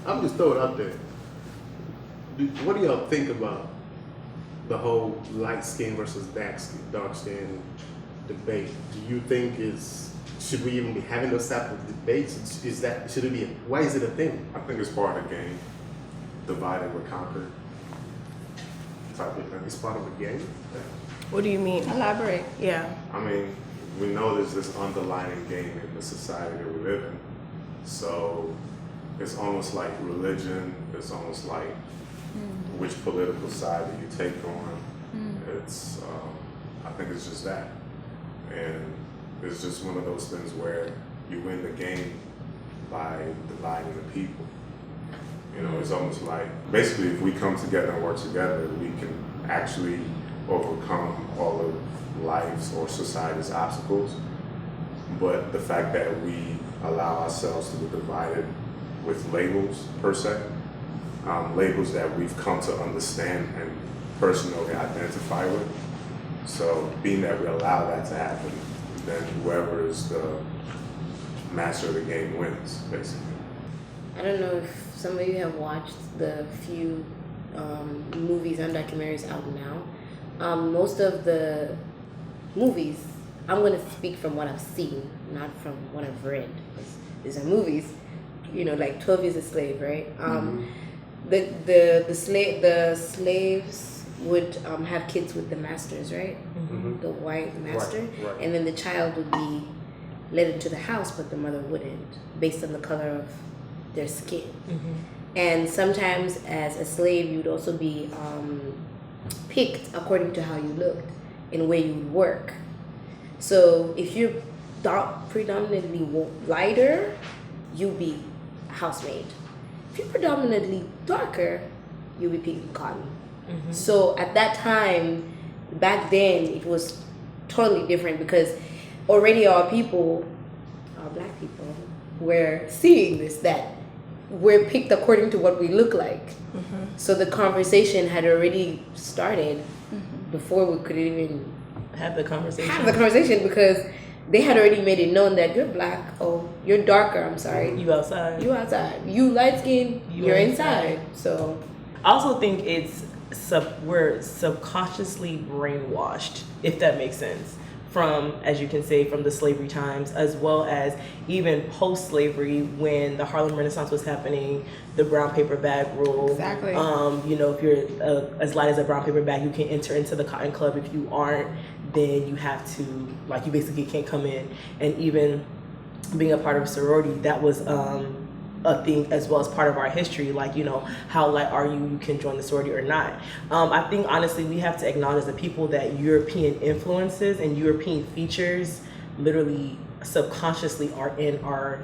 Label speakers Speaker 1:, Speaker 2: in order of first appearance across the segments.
Speaker 1: I'm just throwing it out there. What do y'all think about the whole light skin versus dark skin debate? Do you think should we even be having those type of debates? Why is it a thing?
Speaker 2: I think it's part of the game. Divide and conquer type of thing.
Speaker 1: It's part of the game.
Speaker 3: What do you mean?
Speaker 4: Elaborate.
Speaker 3: Yeah.
Speaker 2: I mean, we know there's this underlying game in the society that we live in. So it's almost like religion. It's almost like which political side do you take on. It's, I think it's just that. And it's just one of those things where you win the game by dividing the people. You know, it's almost like, basically, if we come together and work together, we can actually overcome all of life's or society's obstacles. But the fact that we allow ourselves to be divided with labels, per se, labels that we've come to understand and personally identify with. So being that we allow that to happen, then whoever is the master of the game wins, basically.
Speaker 5: I don't know if some of you have watched the few movies and documentaries out now. Most of the movies, I'm going to speak from what I've seen, not from what I've read. These are movies, you know, like 12 Years a Slave, right? The slaves would have kids with the masters, right? The white master.
Speaker 1: Right.
Speaker 5: And then the child would be led into the house, but the mother wouldn't, based on the color of their skin. And sometimes as a slave, you'd also be picked according to how you looked and where you would work. So if you're predominantly lighter, you'll be housemaid. If you're predominantly darker, you'll be picking cotton. So at that time, back then, it was totally different because already our black people, were seeing this, that we're picked according to what we look like. So the conversation had already started before we could even
Speaker 3: Have the conversation.
Speaker 5: because they had already made it known that you're black, oh, you're darker, I'm sorry.
Speaker 3: You outside.
Speaker 5: You outside. You light skinned, you're inside. So
Speaker 3: I also think we're subconsciously brainwashed, if that makes sense, from, as you can say, from the slavery times, as well as even post-slavery when the Harlem Renaissance was happening, the brown paper bag rule.
Speaker 4: Exactly.
Speaker 3: You know, if you're as light as a brown paper bag, you can enter into the cotton club. If you aren't, then you have to, you basically can't come in. And even being a part of a sorority, that was a thing as well as part of our history, how light are you can join the sorority or not. I think honestly we have to acknowledge the people that European influences and European features literally subconsciously are in our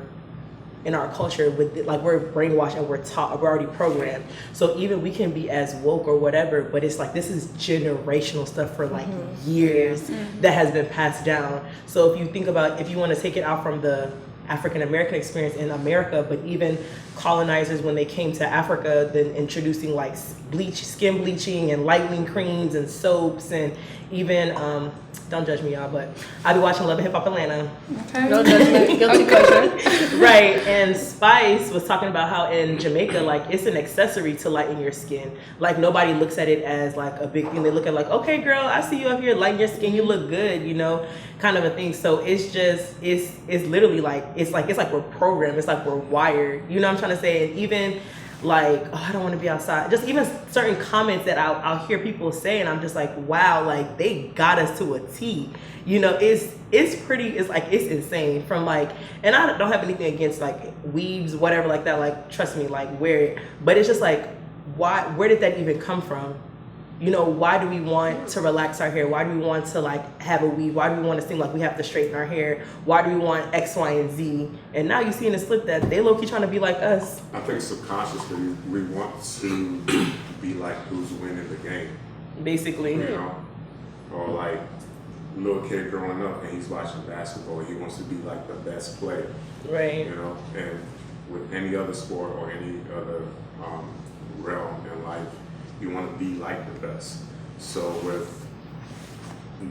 Speaker 3: culture, with we're brainwashed and we're taught, we're already programmed. So even we can be as woke or whatever, but it's this is generational stuff for years that has been passed down. So if you think about, if you want to take it out from the African American experience in America, but even colonizers when they came to Africa, then introducing skin bleaching and lightening creams and soaps, and even don't judge me, y'all, but I be watching Love and Hip Hop Atlanta.
Speaker 4: Okay.
Speaker 3: No judgment, guilty pleasure. Right, and Spice was talking about how in Jamaica, it's an accessory to lighten your skin. Nobody looks at it as a big thing. They look at okay, girl, I see you up here lighting your skin, you look good, kind of a thing. So it's just, it's literally it's like we're programmed. It's like we're wired. You know what I'm trying to say? And even I don't want to be outside. Just even certain comments that I'll hear people say, and I'm just wow, they got us to a T. It's pretty. It's insane. From and I don't have anything against weaves, whatever like that. Trust me, wear it. But it's just why? Where did that even come from? Why do we want to relax our hair? Why do we want to have a weave? Why do we want to seem like we have to straighten our hair? Why do we want X, Y, and Z? And now you see in the slip that they low-key trying to be like us.
Speaker 2: I think subconsciously we want to be like who's winning the game.
Speaker 3: Basically.
Speaker 2: Or little kid growing up and he's watching basketball, he wants to be the best player.
Speaker 3: Right.
Speaker 2: And with any other sport or any other realm in life, you want to be like the best. So with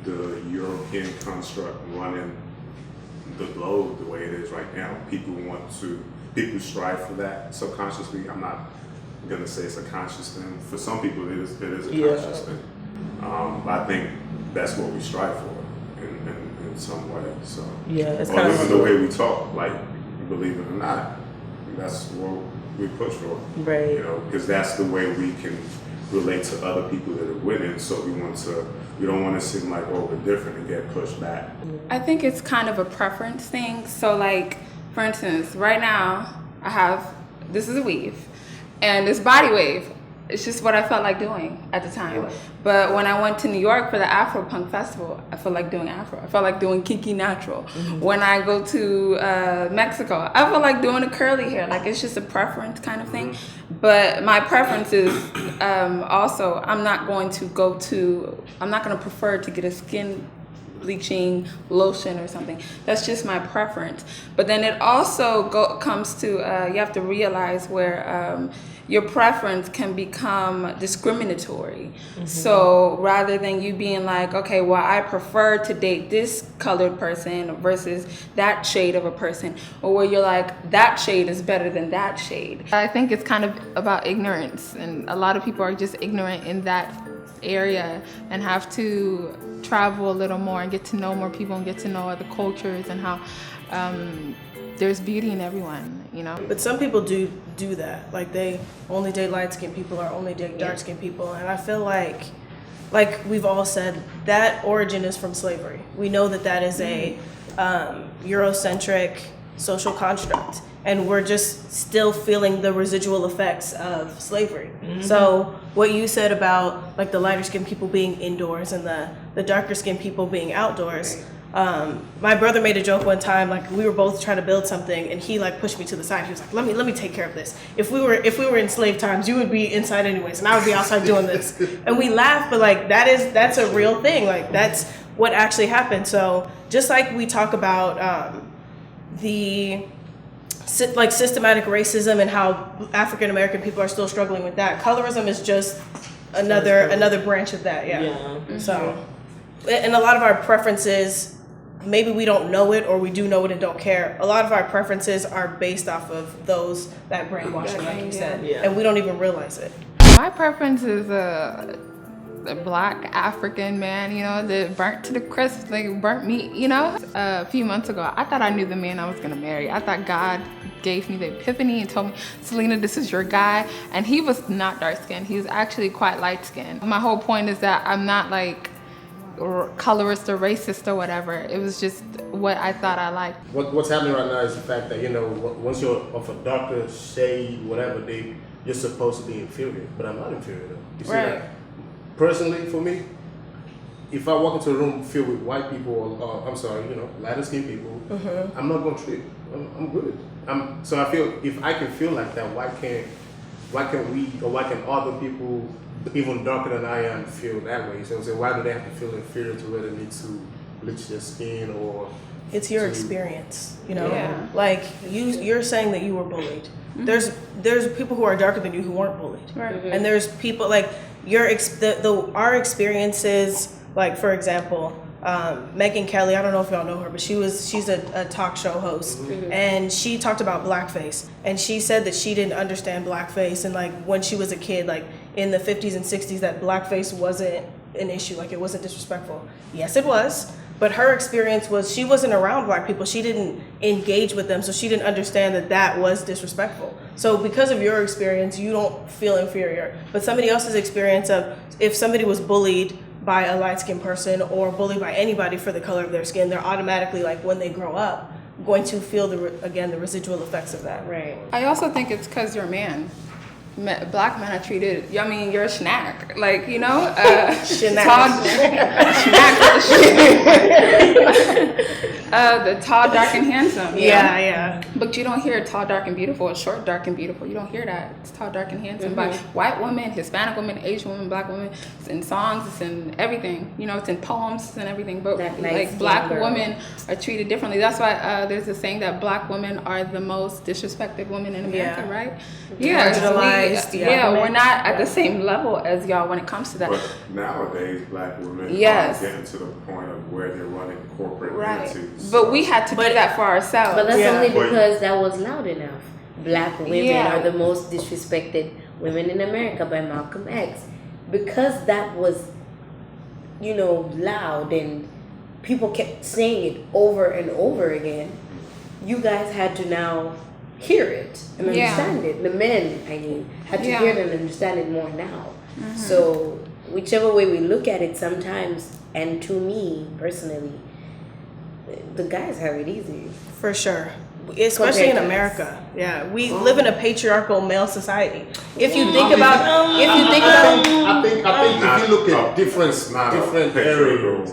Speaker 2: the European construct running the globe the way it is right now. People strive for that subconsciously. I'm not gonna say it's a conscious thing. For some people, it is a conscious thing. I think that's what we strive for in some way. So
Speaker 3: it's
Speaker 2: or
Speaker 3: kind
Speaker 2: even
Speaker 3: of
Speaker 2: the way we talk, like believe it or not, that's what we push for.
Speaker 3: right.
Speaker 2: You know, because that's the way we can relate to other people that are winning. So we don't want to seem like, oh, we're different and get pushed back.
Speaker 4: I think it's kind of a preference thing. So like, for instance, right now this is a weave and this body wave. It's just what I felt like doing at the time.
Speaker 2: Right.
Speaker 4: But when I went to New York for the Afro Punk Festival, I felt like doing Afro. I felt like doing kinky natural. When I go to Mexico, I feel like doing a curly hair. Like it's just a preference kind of thing. But my preference is also I'm not going to prefer to get a skin bleaching lotion or something. That's just my preference. But then it also comes to you have to realize where your preference can become discriminatory. So rather than you being like, okay, well, I prefer to date this colored person versus that shade of a person, or where you're like, that shade is better than that shade.
Speaker 6: I think it's kind of about ignorance, and a lot of people are just ignorant in that area and have to travel a little more and get to know more people and get to know other cultures and how there's beauty in everyone, you know.
Speaker 3: But some people do that. Like they only date light-skinned people or only date dark-skinned people. And I feel like we've all said, that origin is from slavery. We know that is a Eurocentric social construct. And we're just still feeling the residual effects of slavery. So what you said about like the lighter skinned people being indoors and the darker skinned people being outdoors, my brother made a joke one time, like we were both trying to build something and he like pushed me to the side. He was like, let me take care of this. If we were in slave times, you would be inside anyways and I would be outside doing this. And we laugh, but like that's a real thing. Like that's what actually happened. So just like we talk about the like systematic racism and how African American people are still struggling with that, colorism is just another branch of that. So, and a lot of our preferences, maybe we don't know it or we do know it and don't care. A lot of our preferences are based off of that brainwashing, like you said, and we don't even realize it.
Speaker 6: My preference is a black African man, you know, that burnt to the crisp, like burnt meat, you know. A few months ago, I thought I knew the man I was gonna marry. I thought God gave me the epiphany and told me, Selena, this is your guy. And he was not dark skinned. He was actually quite light skinned. My whole point is that I'm not like colorist or racist or whatever. It was just what I thought I liked.
Speaker 1: What's happening right now is the fact that, you know, once you're of a darker shade, whatever, you're supposed to be inferior. But I'm not inferior though. You see that? Personally, for me, if I walk into a room filled with white people, or lighter skinned people, I'm not going to trip. I'm good. So I feel if I can feel like that, why can we or why can other people even darker than I am feel that way? So why do they have to feel inferior to where they need to bleach their skin or?
Speaker 3: It's your experience, you know. Like you're saying that you were bullied. There's people who are darker than you who weren't bullied, and there's people like our experiences. Like for example, Megyn Kelly. I don't know if y'all know her, but she's a talk show host, and she talked about blackface, and she said that she didn't understand blackface, and like when she was a kid, like in the 50s and 60s, that blackface wasn't an issue, like it wasn't disrespectful. Yes, it was. But her experience was she wasn't around black people. She didn't engage with them, so she didn't understand that was disrespectful. So because of your experience, you don't feel inferior. But somebody else's experience of if somebody was bullied by a light-skinned person or bullied by anybody for the color of their skin, they're automatically, like when they grow up, going to feel the residual effects of that.
Speaker 5: Right.
Speaker 4: I also think it's because you're a man. Black men are treated, I mean, you're a schnack, like, you know, the tall, dark, and handsome.
Speaker 3: Yeah.
Speaker 4: But you don't hear tall, dark, and beautiful, or short, dark, and beautiful. You don't hear that. It's tall, dark, and handsome by white women, Hispanic women, Asian women, black women. It's in songs, it's in everything. You know, it's in poems, it's in everything. But like black women are treated differently. That's why there's a saying that black women are the most disrespected women in America, right?
Speaker 3: Marginalized.
Speaker 4: We're not at the same level as y'all when it comes to that.
Speaker 2: But nowadays, black women are getting to the point of where they're running corporate entities
Speaker 4: But we had to do that for ourselves.
Speaker 5: But that's
Speaker 3: Yeah.
Speaker 5: only because that was loud enough. Black women
Speaker 4: Yeah.
Speaker 5: are the most disrespected women in America by Malcolm X. Because that was, loud and people kept saying it over and over again, you guys had to now hear it and
Speaker 4: Yeah.
Speaker 5: understand it. The men, I mean, had to
Speaker 4: Yeah.
Speaker 5: hear it and understand it more now. So whichever way we look at it sometimes, and to me personally, the guys have it easy.
Speaker 3: For sure. Especially in
Speaker 5: Compared to
Speaker 3: America. Yeah. We live in a patriarchal male society. If you think about
Speaker 1: I think if you look at different areas,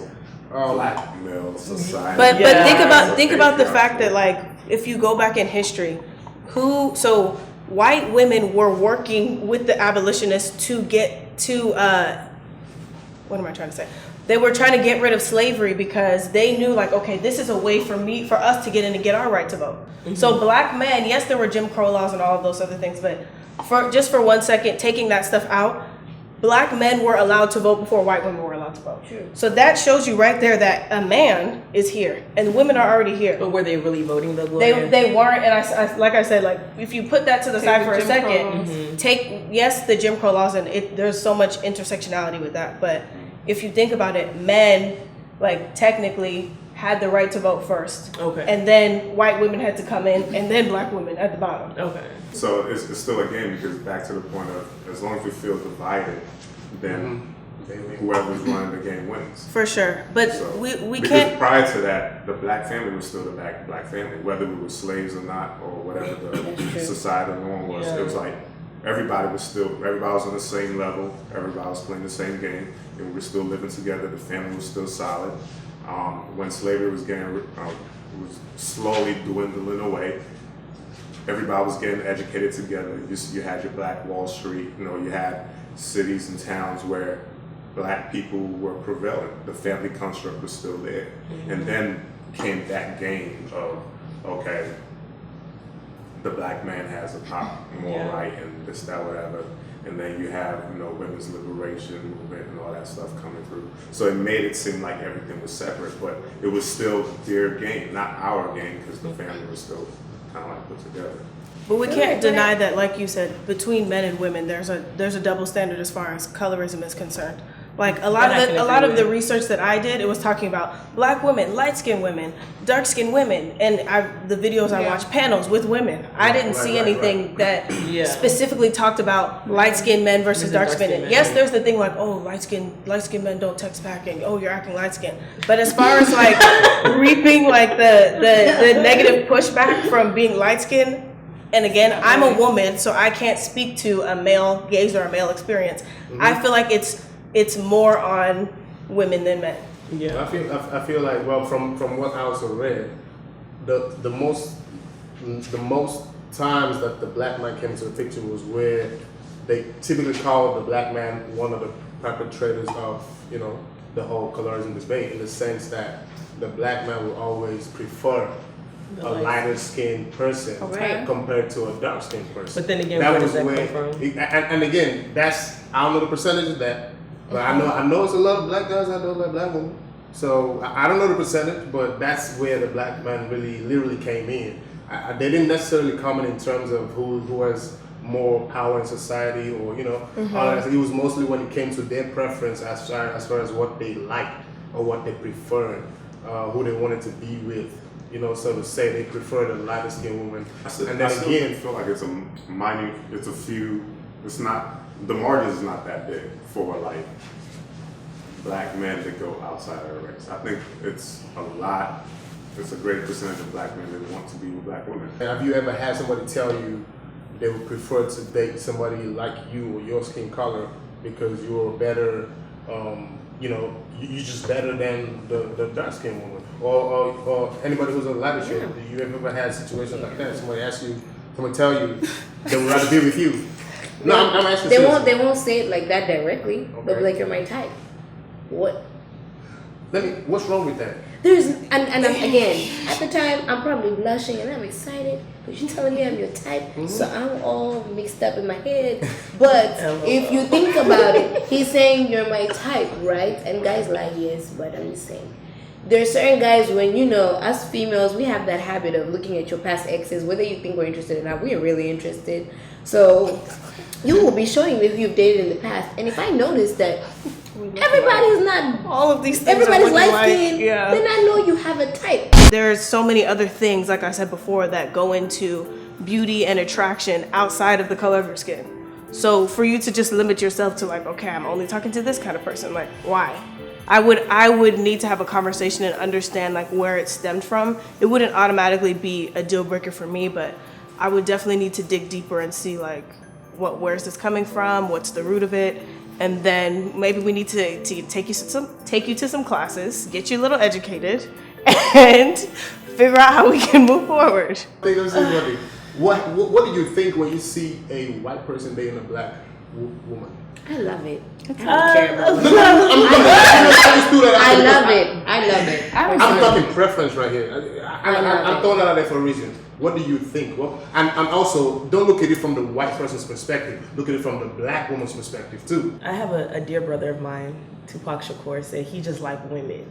Speaker 2: black male society.
Speaker 3: But Yeah. think about the fact that, like, if you go back in history, white women were working with the abolitionists to get to what am I trying to say? They were trying to get rid of slavery because they knew, like, okay, this is a way for us to get in and get our right to vote. So black men, yes, there were Jim Crow laws and all of those other things, but for 1 second, taking that stuff out, black men were allowed to vote before white women were allowed to vote.
Speaker 5: True.
Speaker 3: So that shows you right there that a man is here and women are already here.
Speaker 7: But were they really voting though?
Speaker 3: They weren't, and I like I said, like, if you put that to the side
Speaker 4: the
Speaker 3: for a
Speaker 4: Jim Crow
Speaker 3: second,
Speaker 4: laws.
Speaker 3: take the Jim Crow laws, and there's so much intersectionality with that. But if you think about it, men, like, technically had the right to vote first.
Speaker 7: Okay.
Speaker 3: And then white women had to come in, and then black women at the bottom.
Speaker 7: Okay.
Speaker 2: So it's still a game because back to the point of as long as we feel divided, then whoever's running the game wins.
Speaker 3: For sure. But
Speaker 2: So,
Speaker 3: we
Speaker 2: because
Speaker 3: can't.
Speaker 2: prior to that, the black family was still the black family, whether we were slaves or not, or whatever the societal norm was. It was like everybody was on the same level, everybody was playing the same game, and we were still living together. The family was still solid. When slavery was was slowly dwindling away, everybody was getting educated together. You had your Black Wall Street, you had cities and towns where black people were prevalent. The family construct was still there. And then came that game of, okay, the black man has a more right and this, that, whatever. And then you have, women's liberation movement and all that stuff coming through. So it made it seem like everything was separate, but it was still their game, not our game, because the family was still kind of like put together.
Speaker 3: But we can't deny that, like you said, between men and women, there's a double standard as far as colorism is concerned. Like a lot of the research that I did, it was talking about black women, light-skinned women, dark-skinned women, and the videos I watched, panels with women. I didn't see anything that specifically talked about light-skinned men versus dark-skinned men. Yes, there's the thing like, oh, light-skinned men don't text back, and oh, you're acting light-skinned. But as far as like reaping like the negative pushback from being light-skinned, and again, I'm a woman, so I can't speak to a male gaze or a male experience. I feel like it's more on women than men.
Speaker 1: Yeah, I feel like, well, from what I also read, the most times that the black man came into the picture was where they typically called the black man one of the perpetrators of the whole colorism debate, in the sense that the black man will always prefer a lighter skinned person compared to a dark skinned person.
Speaker 7: But then again, where does that come from?
Speaker 1: And again, I don't know the percentage of that, but I know it's a lot of black guys, I know a lot of black women. So I don't know the percentage, but that's where the black man literally came in. They didn't necessarily comment in terms of who has more power in society or all that. It was mostly when it came to their preference as far as what they liked or what they preferred, who they wanted to be with. So to say they prefer the lighter skinned woman. And then again,
Speaker 2: feel like it's the margin is not that big for like black men that go outside of the race. I think it's a great percentage of black men that want to be with black women.
Speaker 1: have you ever had somebody tell you they would prefer to date somebody like you or your skin color because you're better, you're just better than the dark skinned woman? Or anybody who's a lighter shade? Do you ever had situations like that? Somebody tell you they would rather be with you? No, I'm asking.
Speaker 5: They won't say it like that directly. They'll be like, "You're my type." What?
Speaker 1: What's wrong with that?
Speaker 5: Again, at the time, I'm probably blushing and I'm excited because you're telling me I'm your type. So I'm all mixed up in my head. But if you think about it, he's saying you're my type, right? And guys like, yes, but I'm just saying, There are certain guys when, you know, us females, we have that habit of looking at your past exes, whether you think we're interested or not, we are really interested. So you will be showing me if you've dated in the past. And if I notice that everybody's not,
Speaker 3: All of these things
Speaker 5: everybody's
Speaker 3: are looking
Speaker 5: light skinned,
Speaker 3: yeah.
Speaker 5: then I know you have a type.
Speaker 8: There's so many other things, like I said before, that go into beauty and attraction outside of the color of your skin. So for you to just limit yourself to like, okay, I'm only talking to this kind of person, like why? I would need to have a conversation and understand like where it stemmed from. It wouldn't automatically be a deal breaker for me, but I would definitely need to dig deeper and see like where's this coming from, what's the root of it, and then maybe we need to take you to some classes, get you a little educated, and figure out how we can move forward.
Speaker 1: What do you think when you see a white person dating a black woman?
Speaker 5: I love it. I don't care about it.
Speaker 1: I
Speaker 5: love it. I love it.
Speaker 1: I'm talking preference right here. I'm throwing that out there for a reason. What do you think? Well, and also, don't look at it from the white person's perspective. Look at it from the black woman's perspective too.
Speaker 3: I have a dear brother of mine, Tupac Shakur, said he just liked women.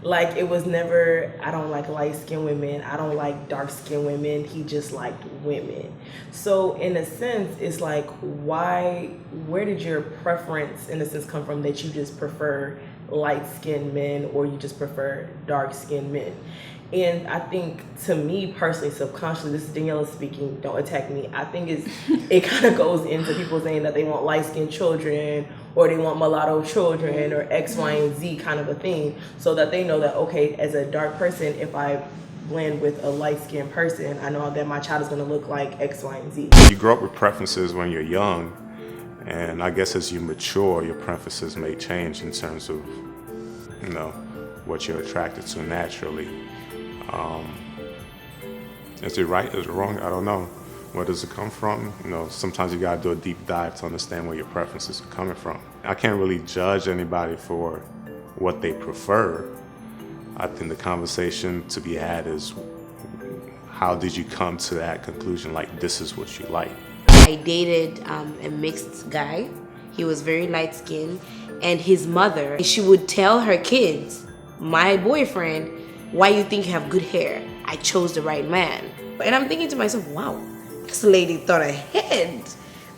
Speaker 3: Like, it was never, I don't like light-skinned women, I don't like dark-skinned women, he just liked women. So in a sense, it's like, where did your preference, in a sense, come from that you just prefer light-skinned men or you just prefer dark-skinned men? And I think, to me personally, subconsciously, this is Daniela speaking, don't attack me, I think it kind of goes into people saying that they want light-skinned children or they want mulatto children or X, Y, and Z kind of a thing, so that they know that, okay, as a dark person, if I blend with a light-skinned person, I know that my child is going to look like X, Y, and Z.
Speaker 2: You grow up with preferences when you're young, and I guess as you mature, your preferences may change in terms of, you know, what you're attracted to naturally. Is it right? Is it wrong? I don't know. Where does it come from? You know, sometimes you gotta do a deep dive to understand where your preferences are coming from. I can't really judge anybody for what they prefer. I think the conversation to be had is, how did you come to that conclusion? Like, this is what you like.
Speaker 5: I dated a mixed guy. He was very light skinned, and his mother, she would tell her kids, my boyfriend, why you think you have good hair? I chose the right man. And I'm thinking to myself, wow, this lady thought ahead.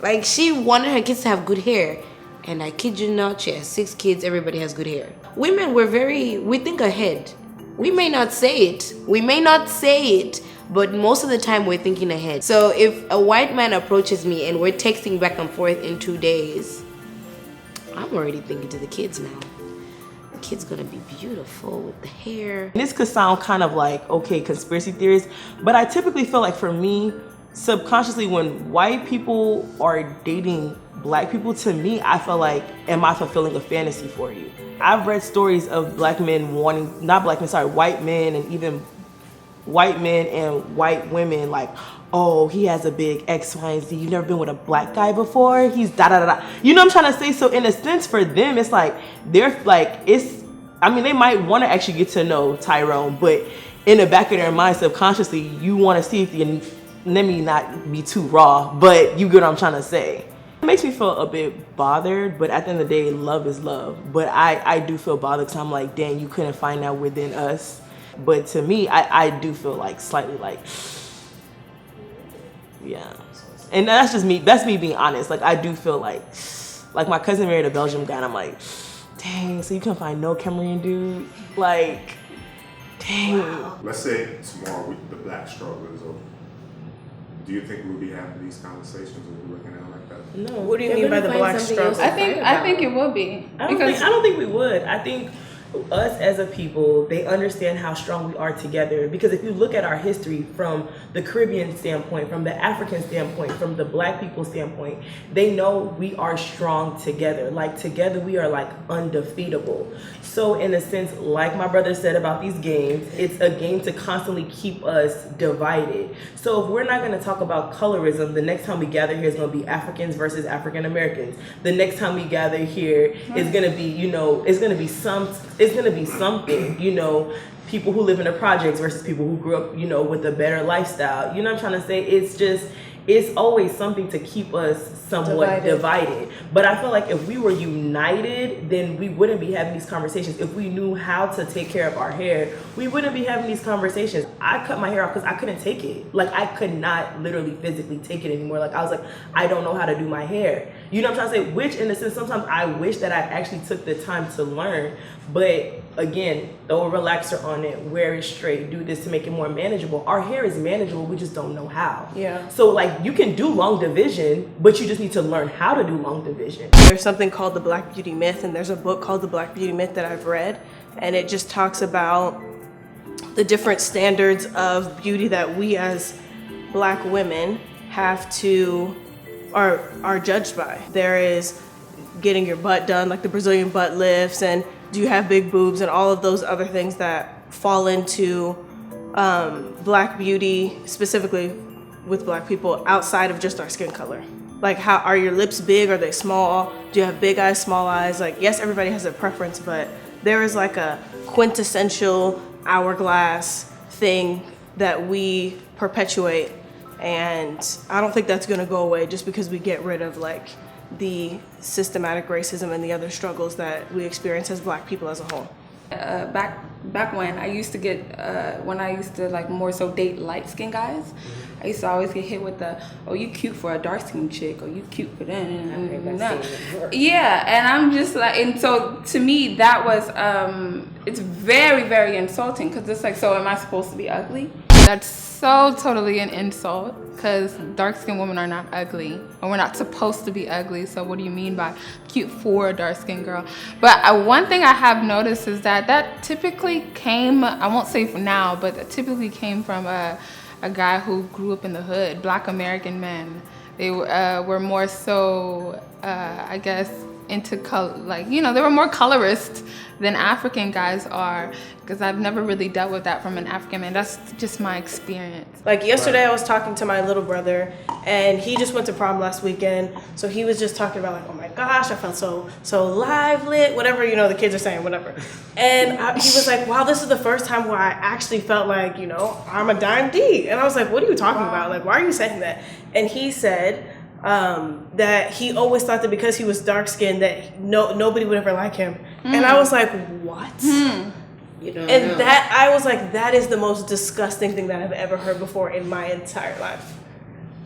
Speaker 5: Like, she wanted her kids to have good hair. And I kid you not, she has 6 kids, everybody has good hair. Women, we think ahead. We may not say it, but most of the time we're thinking ahead. So if a white man approaches me and we're texting back and forth in 2 days, I'm already thinking to the kids now. Kid's gonna be beautiful with the hair.
Speaker 3: And this could sound kind of like, okay, conspiracy theories, but I typically feel like, for me, subconsciously, when white people are dating black people, to me, I feel like, am I fulfilling a fantasy for you? I've read stories of white men and even white men and white women, like, oh, he has a big X, Y, and Z. You've never been with a black guy before? He's da-da-da-da. You know what I'm trying to say? So in a sense, for them, it's like, they might want to actually get to know Tyrone, but in the back of their mind, subconsciously, you want to see if you, let me not be too raw, but you get what I'm trying to say. It makes me feel a bit bothered, but at the end of the day, love is love. But I do feel bothered because I'm like, dang, you couldn't find that within us. But to me, I do feel like slightly like, yeah. And that's just me, that's me being honest. Like, I do feel like my cousin married a Belgian guy and I'm like, dang, so you can find no Cameroon dude? Like, dang. Wow.
Speaker 2: Let's say tomorrow the black struggle is over. Do you think we'll be having these conversations or we're looking at it like that?
Speaker 3: No. What do you mean by the black struggle?
Speaker 4: I think it will be.
Speaker 3: I don't think we would. I think us as a people, they understand how strong we are together. Because if you look at our history from the Caribbean standpoint, from the African standpoint, from the black people standpoint, they know we are strong together. Like, together we are like undefeatable. So in a sense, like my brother said about these games, it's a game to constantly keep us divided. So if we're not going to talk about colorism, the next time we gather here is going to be Africans versus African Americans. The next time we gather here is going to be, it's going to be something, people who live in the projects versus people who grew up, with a better lifestyle. You know what I'm trying to say? it's always something to keep us somewhat divided. But I feel like if we were united, then we wouldn't be having these conversations. If we knew how to take care of our hair, we wouldn't be having these conversations. I cut my hair off because I couldn't take it. Like, I could not literally physically take it anymore. Like, I was like, I don't know how to do my hair. You know what I'm trying to say? Which, in a sense, sometimes I wish that I actually took the time to learn. But again, throw a relaxer on it, wear it straight, do this to make it more manageable. Our hair is manageable, we just don't know how.
Speaker 8: Yeah.
Speaker 3: So like, you can do long division, but you just need to learn how to do long division.
Speaker 8: There's something called the Black Beauty Myth, and there's a book called the Black Beauty Myth that I've read, and it just talks about the different standards of beauty that we as Black women have to, are judged by. There is getting your butt done, like the Brazilian butt lifts, and do you have big boobs, and all of those other things that fall into Black beauty, specifically with Black people, outside of just our skin color. Like, how are your lips big? Are they small? Do you have big eyes, small eyes? Like, yes, everybody has a preference, but there is like a quintessential hourglass thing that we perpetuate, and I don't think that's gonna go away just because we get rid of like the systematic racism and the other struggles that we experience as Black people as a whole.
Speaker 4: Back when I used to get, when I used to like more so date light skinned guys, I used to always get hit with the, oh, you cute for a dark skinned chick, or you cute for that. Yeah, and I'm just like, and so to me that was, it's very, very insulting, because it's like, so am I supposed to be ugly?
Speaker 6: That's so totally an insult, because dark-skinned women are not ugly, and we're not supposed to be ugly. So what do you mean by cute for a dark-skinned girl? But one thing I have noticed is that typically came, I won't say for now, but that typically came from a guy who grew up in the hood, Black American men. They were more so, I guess, into color, like, you know, they were more colorist than African guys are, because I've never really dealt with that from an African man. That's just my experience.
Speaker 8: Like yesterday I was talking to my little brother, and he just went to prom last weekend, so he was just talking about like, oh my gosh, I felt so live lit, whatever, you know, the kids are saying, whatever. And he was like, wow, this is the first time where I actually felt like, you know, I'm a dime D. And I was like, what are you talking about? Like, why are you saying that? And he said that he always thought that because he was dark skinned that nobody would ever like him. And I was like, what?
Speaker 5: You don't
Speaker 8: and
Speaker 5: know.
Speaker 8: that, I was like, that is the most disgusting thing that I've ever heard before in my entire life.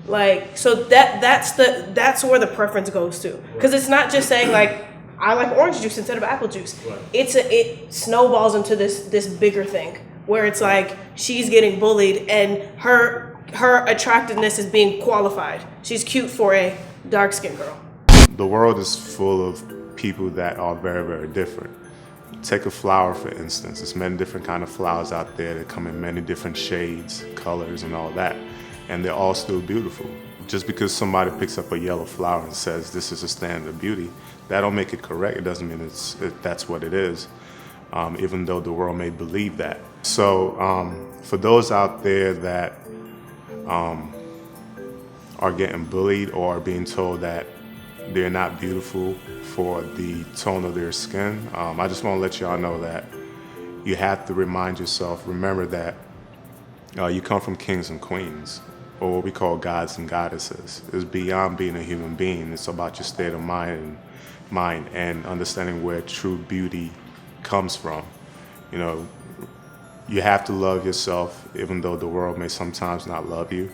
Speaker 8: Like, so that's where the preference goes to, because it's not just saying like, I like orange juice instead of apple juice. Right. It snowballs into this bigger thing where it's like she's getting bullied and her attractiveness is being qualified. She's cute for a dark-skinned girl.
Speaker 2: The world is full of people that are very, very different. Take a flower, for instance. There's many different kind of flowers out there that come in many different shades, colors, and all that. And they're all still beautiful. Just because somebody picks up a yellow flower and says this is a standard of beauty, that don't make it correct. It doesn't mean that's what it is, even though the world may believe that. So for those out there that are getting bullied or being told that they're not beautiful for the tone of their skin, I just want to let y'all know that you have to remind yourself, remember that you come from kings and queens, or what we call gods and goddesses. It's beyond being a human being. It's about your state of mind and understanding where true beauty comes from. You know, you have to love yourself, even though the world may sometimes not love you.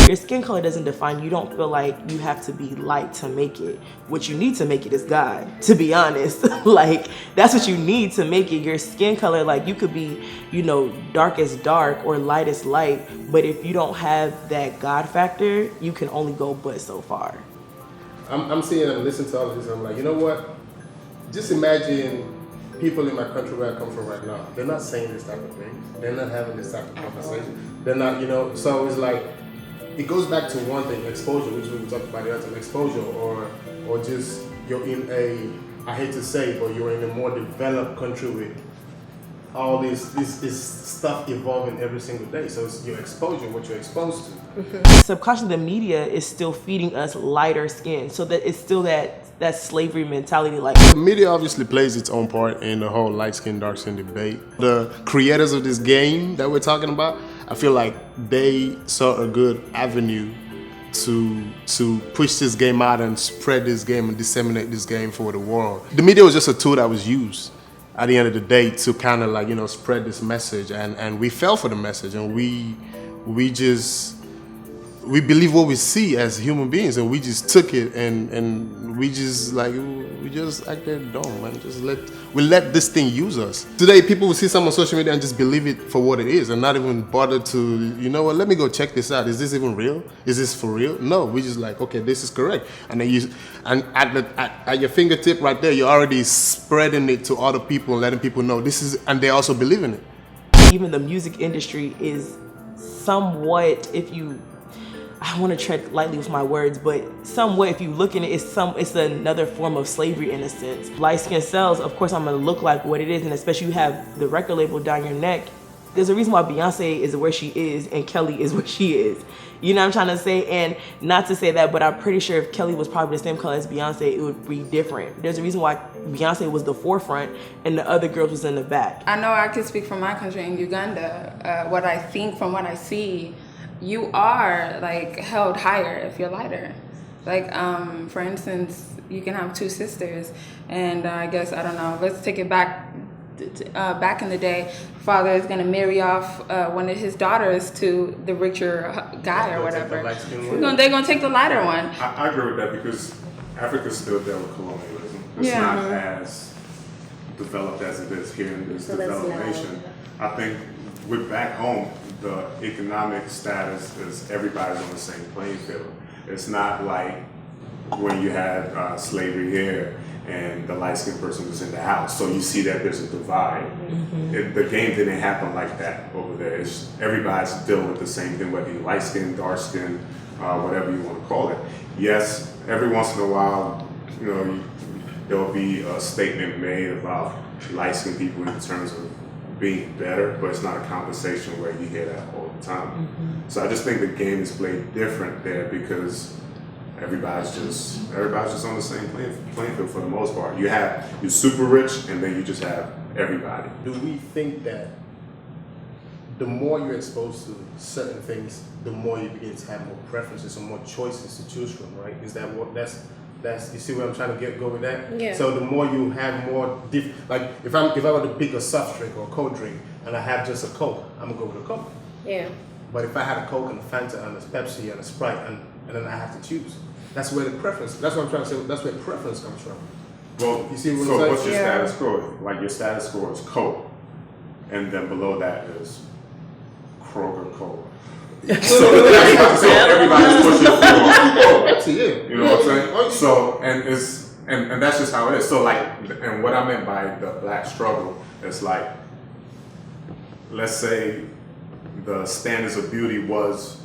Speaker 3: Your skin color doesn't define you. You don't feel like you have to be light to make it. What you need to make it is God, to be honest. Like, that's what you need to make it. Your skin color, like, you could be, you know, dark as dark or light as light, but if you don't have that God factor, you can only go but so far.
Speaker 1: I'm seeing and listening to all of this, and I'm like, you know what? Just imagine people in my country where I come from right now. They're not saying this type of thing. They're not having this type of conversation. They're not, you know, so it's like, it goes back to one thing, exposure, which we talked about the other time, exposure, or just you're in a, I hate to say, but you're in a more developed country with all this stuff evolving every single day. So it's your exposure, what you're exposed to.
Speaker 3: Subconsciously, the media is still feeding us lighter skin, so that it's still that slavery mentality. Like,
Speaker 1: the media obviously plays its own part in the whole light skin, dark skin debate. The creators of this game that we're talking about, I feel like they saw a good avenue to push this game out and spread this game and disseminate this game for the world. The media was just a tool that was used at the end of the day to kind of like, you know, spread this message, and we fell for the message, and we believe what we see as human beings, and we just took it and we just acted dumb, man. We let this thing use us. Today people will see something on social media and just believe it for what it is and not even bother to, you know what, let me go check this out. Is this even real? Is this for real? No, we just like, okay, this is correct. And then at your fingertip right there, you're already spreading it to other people and letting people know this is, and they also believe in it.
Speaker 3: Even the music industry is somewhat, I want to tread lightly with my words, but somewhat, if you look in it, it's another form of slavery in a sense. Light skin sells, of course I'm gonna look like what it is, and especially you have the record label down your neck. There's a reason why Beyonce is where she is and Kelly is where she is. You know what I'm trying to say? And not to say that, but I'm pretty sure if Kelly was probably the same color as Beyonce, it would be different. There's a reason why Beyonce was the forefront and the other girls was in the back.
Speaker 4: I know I can speak from my country in Uganda. What I think from what I see, you are like held higher if you're lighter. Like for instance, you can have two sisters, and I guess, I don't know, let's take it back in the day. Father is gonna marry off one of his daughters to the richer guy or whatever. They're gonna take the lighter one.
Speaker 2: I agree with that, because Africa still dealt with colonialism. It's not as developed as it is here in this developed nation. I think we're back home. The economic status is everybody's on the same playing field. It's not like when you had slavery here and the light-skinned person was in the house. So you see that there's a divide. The game didn't happen like that over there. Everybody's dealing with the same thing, whether you're light-skinned, dark-skinned, whatever you want to call it. Yes, every once in a while, you know, there'll be a statement made about light-skinned people in terms of being better, but it's not a conversation where you hear that all the time. So I just think the game is played different there, because everybody's just on the same playing field for the most part. You're super rich, and then you just have everybody.
Speaker 1: Do we think that the more you're exposed to certain things, the more you begin to have more preferences or more choices to choose from, right? Is that what that's you see where I'm trying to go with that?
Speaker 5: Yeah.
Speaker 1: So the more you have more like if I were to pick a soft drink or a cold drink and I have just a Coke, I'm gonna go with a Coke.
Speaker 5: Yeah.
Speaker 1: But if I had a Coke and a Fanta and a Pepsi and a Sprite and then I have to choose, that's where the preference. That's what I'm trying to say. That's where preference comes from.
Speaker 2: Well,
Speaker 1: you see what
Speaker 2: so
Speaker 1: I'm saying?
Speaker 2: what's your status quo? Like your status quo is Coke, and then below that is Kroger Cola. So everybody's pushing for Coke. You know what I'm saying? So and that's just how it is. So like, and what I meant by the black struggle is like, let's say the standards of beauty was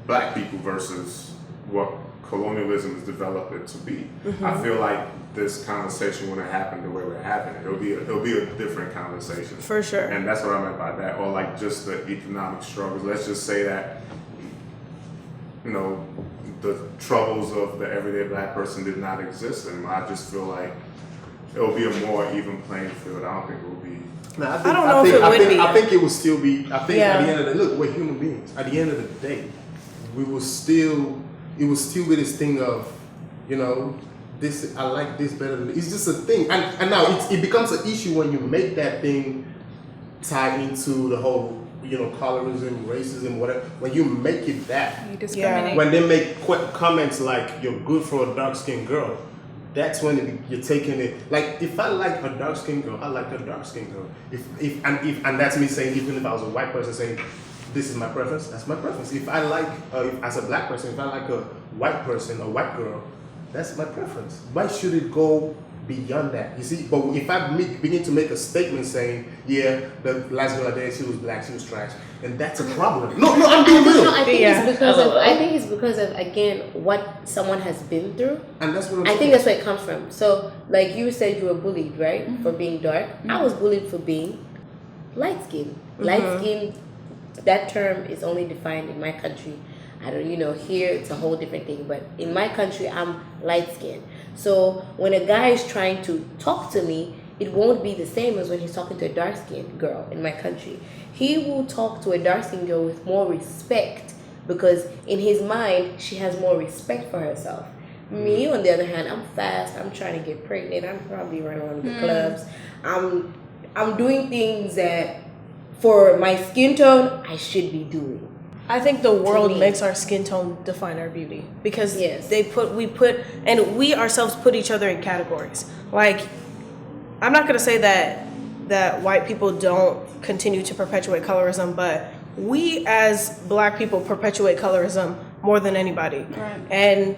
Speaker 2: black people versus what colonialism has developed it to be. I feel like this conversation wouldn't happen the way we're having it. It'll be a different conversation.
Speaker 8: For sure.
Speaker 2: And that's what I meant by that. Or like just the economic struggles. Let's just say that, you know, the troubles of the everyday black person did not exist anymore. I just feel like it'll be a more even playing field. I don't think it will be.
Speaker 1: No,
Speaker 8: I don't know if it would be.
Speaker 1: I think it will still be. I think at the end of the look, we're human beings. At the end of the day, it will still be this thing of, you know, this, I like this better than this. It's just a thing. And now it becomes an issue when you make that thing tie into the whole, you know, colorism, racism, whatever. When you make it that,
Speaker 4: You discriminate.
Speaker 1: when they make comments like you're good for a dark-skinned girl, that's when you're taking it. Like if I like a dark-skinned girl, I like a dark-skinned girl. And that's me saying, even if I was a white person saying, this is my preference, that's my preference. If I like, as a black person, if I like a white person, a white girl, that's my preference. Why should it go beyond that? You see, but if I begin to make a statement saying, yeah, the last girl I dated, she was black, she was trash, and that's a problem. No, I'm being real.
Speaker 5: No, I think it's because of again what someone has been through.
Speaker 1: And that's what
Speaker 5: I think that's where it comes from. So, like you said, you were bullied, right, for being dark. I was bullied for being light skinned. Light skinned. That term is only defined in my country. I don't, you know, here it's a whole different thing. But in my country, I'm light skinned. So when a guy is trying to talk to me, it won't be the same as when he's talking to a dark skinned girl in my country. He will talk to a dark skinned girl with more respect because in his mind, she has more respect for herself. Me, on the other hand, I'm fast. I'm trying to get pregnant. I'm probably running around the clubs. I'm doing things that, for my skin tone, I should be doing.
Speaker 8: I think the world
Speaker 5: me.
Speaker 8: makes our skin tone define our beauty because
Speaker 5: Yes.
Speaker 8: we ourselves put each other in categories. Like, I'm not gonna say that white people don't continue to perpetuate colorism, but we as Black people perpetuate colorism more than anybody.
Speaker 4: Right.
Speaker 8: And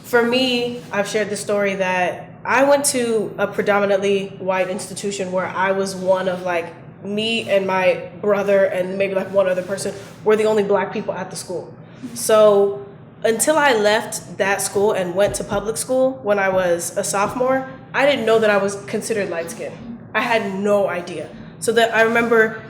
Speaker 8: for me, I've shared the story that I went to a predominantly white institution where I was one of like, me and my brother and maybe like one other person were the only Black people at the school. So until I left that school and went to public school when I was a sophomore, I didn't know that I was considered light skinned. I had no idea. So that I remember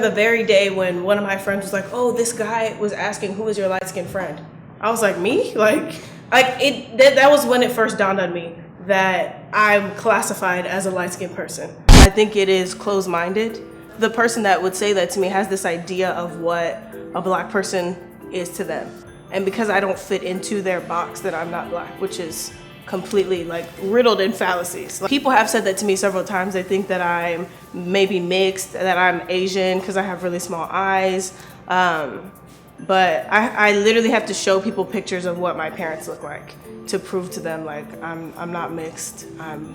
Speaker 8: the very day when one of my friends was like, "Oh, this guy was asking who is your light skinned friend." I was like, "Me?" That was when it first dawned on me that I'm classified as a light skinned person. I think it is closed minded. The person that would say that to me has this idea of what a Black person is to them. And because I don't fit into their box, that I'm not Black, which is completely like riddled in fallacies. People have said that to me several times. They think that I'm maybe mixed, that I'm Asian because I have really small eyes. But I literally have to show people pictures of what my parents look like to prove to them like I'm not mixed, I'm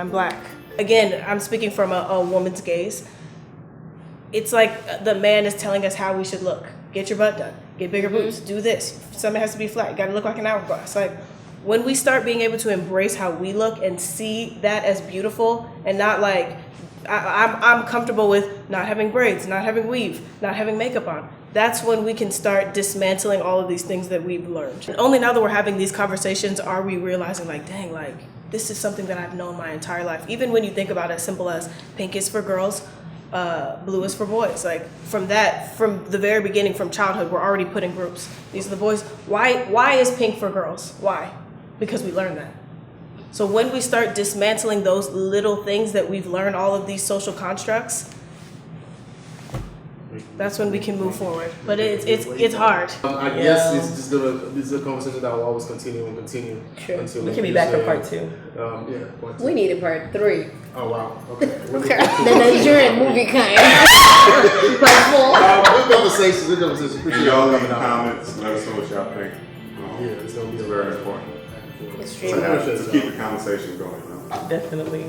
Speaker 8: Black. Again, I'm speaking from a woman's gaze. It's like the man is telling us how we should look. Get your butt done, get bigger boobs, do this. Something has to be flat, you gotta look like an hourglass. Like, when we start being able to embrace how we look and see that as beautiful and not like, I'm comfortable with not having braids, not having weave, not having makeup on. That's when we can start dismantling all of these things that we've learned. And only now that we're having these conversations are we realizing like, dang, like this is something that I've known my entire life. Even when you think about it as simple as pink is for girls, blue is for boys. Like from the very beginning, from childhood, we're already put in groups. These are the boys. Why is pink for girls? Why? Because we learned that. So when we start dismantling those little things that we've learned, all of these social constructs, that's when we can move forward. But it's hard.
Speaker 1: I guess this is a conversation that will always continue and continue.
Speaker 5: Sure.
Speaker 1: Until
Speaker 3: We can be back for part 2.
Speaker 1: Yeah, part 2.
Speaker 5: We need a part 3.
Speaker 1: Oh wow. Okay.
Speaker 5: The Nigerian movie kind. Part 4.
Speaker 1: Good conversations.
Speaker 2: And y'all leave comments. Let us know what y'all think.
Speaker 1: Yeah, it's gonna be
Speaker 2: It's very important.
Speaker 5: Extremely.
Speaker 2: To keep the conversation going.
Speaker 3: Definitely.